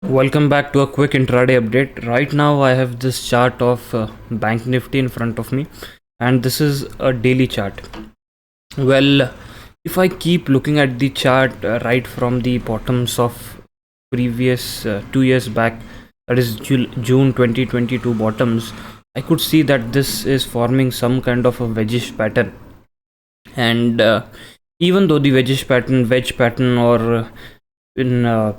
Welcome back to a quick intraday update. Right now, I have this chart of Banknifty in front of me, and this is a daily chart. Well, if I keep looking at the chart right from the bottoms of previous 2 years back, that is June 2022 bottoms, I could see that this is forming some kind of a wedgish pattern. And even though the wedge pattern, or in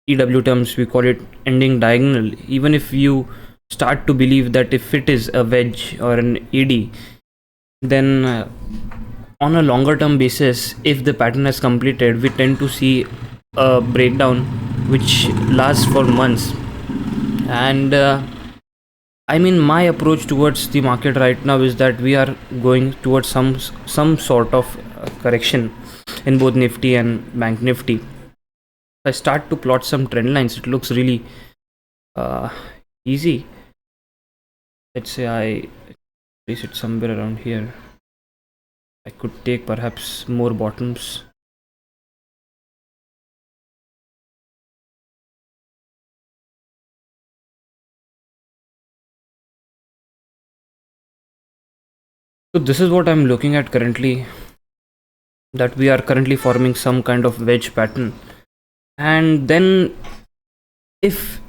EW terms we call it ending diagonal, even if you start to believe that if it is a wedge or an ED, then on a longer term basis, if the pattern has completed, we tend to see a breakdown which lasts for months. And I mean, my approach towards the market right now is that we are going towards some sort of correction in both Nifty and Bank Nifty. If I start to plot some trend lines, it looks really easy. Let's say I place it somewhere around here. I could take perhaps more bottoms. So this is what I'm looking at currently, that we are currently forming some kind of wedge pattern. And then if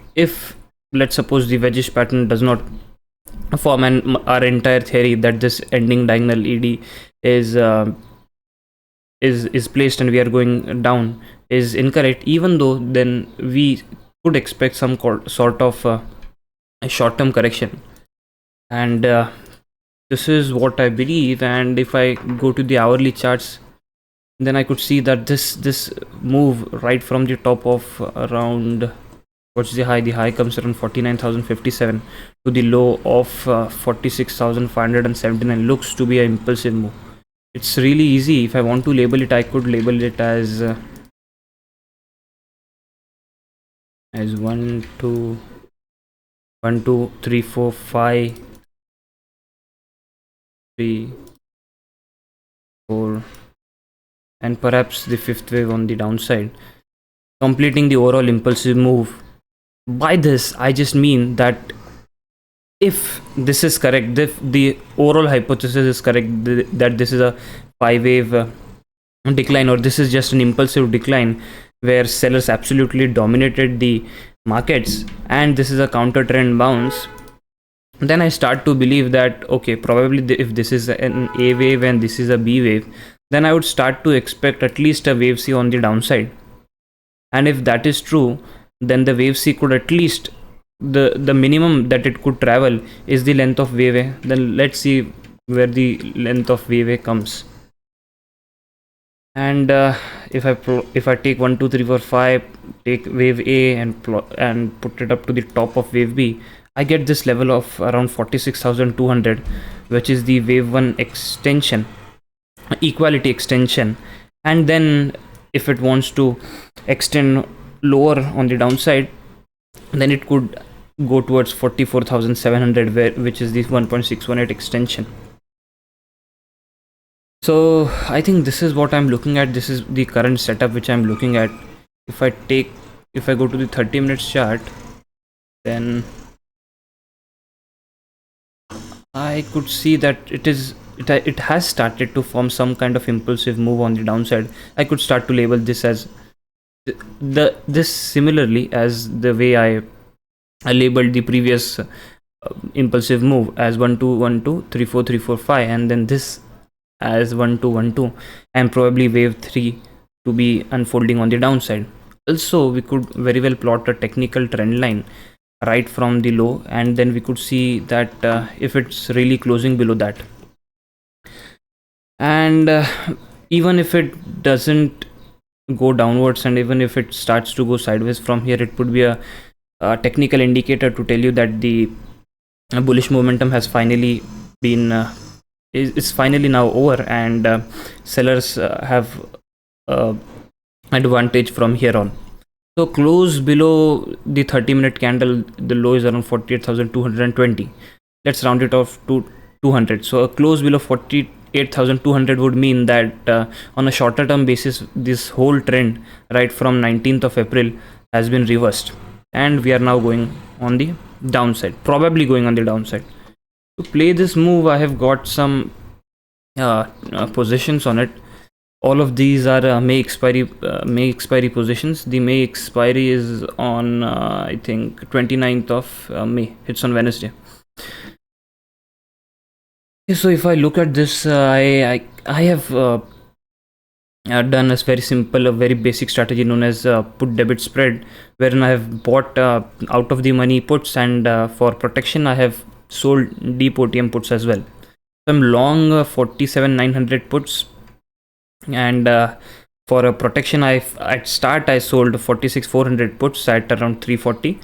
let's suppose the wedgish pattern does not form, and our entire theory that this ending diagonal ED is placed and we are going down is incorrect, even though then we could expect some sort of a short-term correction. And this is what I believe. And if I go to the hourly charts, then I could see that this move right from the top of around, what's the high? The high comes around 49,057 to the low of 46,579 looks to be an impulsive move. It's really easy. If I want to label it, I could label it as 1 2 1 2 3 4 5 3 4, and perhaps the fifth wave on the downside, completing the overall impulsive move. By this, I just mean that if this is correct, if the overall hypothesis is correct, that this is a 5-wave decline, or this is just an impulsive decline where sellers absolutely dominated the markets, and this is a counter trend bounce, then I start to believe that okay, probably if this is an A wave and this is a B wave, then I would start to expect at least a wave C on the downside. And if that is true, then the wave C could at least, the minimum that it could travel is the length of wave A. Then let's see where the length of wave A comes. And if I take 1 2 3 4 5, take wave A and put it up to the top of wave B, I get this level of around 46,200, which is the wave 1 extension, equality extension. And then if it wants to extend lower on the downside, then it could go towards 44,700, which is the 1.618 extension. So I think this is what I'm looking at. This is the current setup which I'm looking at. If I go to the 30 minutes chart, then I could see that it has started to form some kind of impulsive move on the downside. I could start to label this as this similarly as the way I labeled the previous impulsive move as 1 2 1 2 3 4 3 4 5, and then this as 1 2 1 2, and probably wave 3 to be unfolding on the downside. Also, we could very well plot a technical trend line right from the low, and then we could see that if it's really closing below that, and even if it doesn't go downwards, and even if it starts to go sideways from here, it would be a technical indicator to tell you that the bullish momentum has finally been is finally now over, and sellers have advantage from here on. So close below the 30-minute candle, the low is around 48,220. Let's round it off to 200. So a close below 48,200 would mean that on a shorter term basis, this whole trend right from 19th of April has been reversed. and we are now going on the downside, probably going on the downside. To play this move, I have got some positions on it. All of these are May expiry positions. The May expiry is on I think 29th of May. It's on Wednesday. So if I look at this, I have done a very simple, a very basic strategy known as put debit spread, wherein I have bought out of the money puts, and for protection I have sold deep OTM puts as well. So I'm long 47,900 puts, and for a protection at start I sold 46,400 puts at around 340,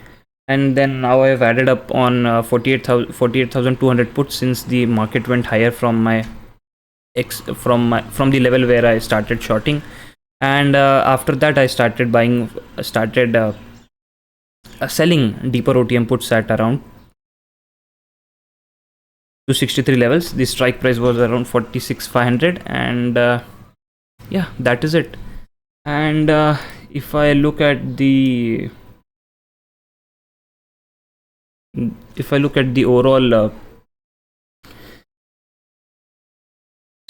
and then now I have added up on 48,200 puts since the market went higher from my from the level where I started shorting, and after that I started selling deeper OTM puts at around 263 levels. The strike price was around 46,500, and yeah, that is it. And if I look at the overall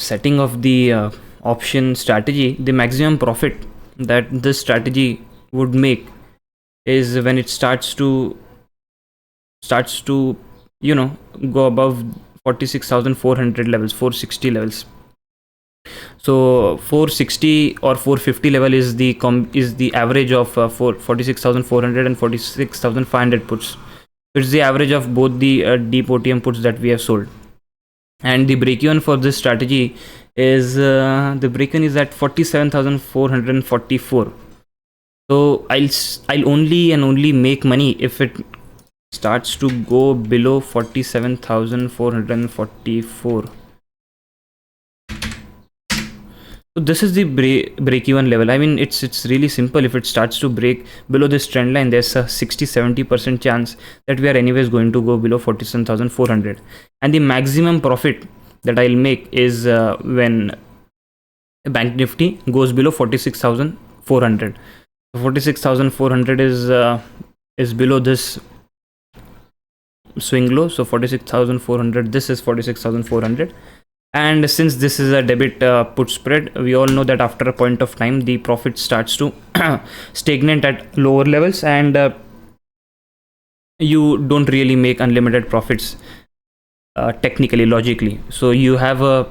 setting of the option strategy, the maximum profit that this strategy would make is when it starts to go above 46,400 levels, 460 levels. So 460 or 450 level is the average of 46,400 and 46,500 puts. It's the average of both the deep OTM puts that we have sold. And the break-even for this strategy is the break-even is at 47,444. So I'll only make money if it starts to go below 47,444. So this is the break-even level. I mean, it's really simple. If it starts to break below this trend line, there's a 60-70% chance that we are anyways going to go below 47,400. And the maximum profit that I'll make is when Banknifty goes below 46,400. 46,400 is below this swing low. So 46,400. This is 46,400. And since this is a debit put spread, we all know that after a point of time the profit starts to stagnate at lower levels, and you don't really make unlimited profits technically, logically. So you have a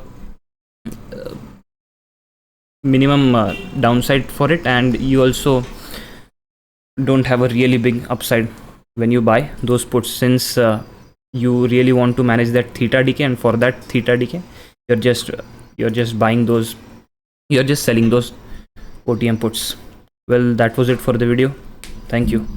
minimum downside for it, and you also don't have a really big upside when you buy those puts, since you really want to manage that theta decay, and for that theta decay you're just buying those, you're just selling those OTM puts. Well, that was it for the video. Thank you.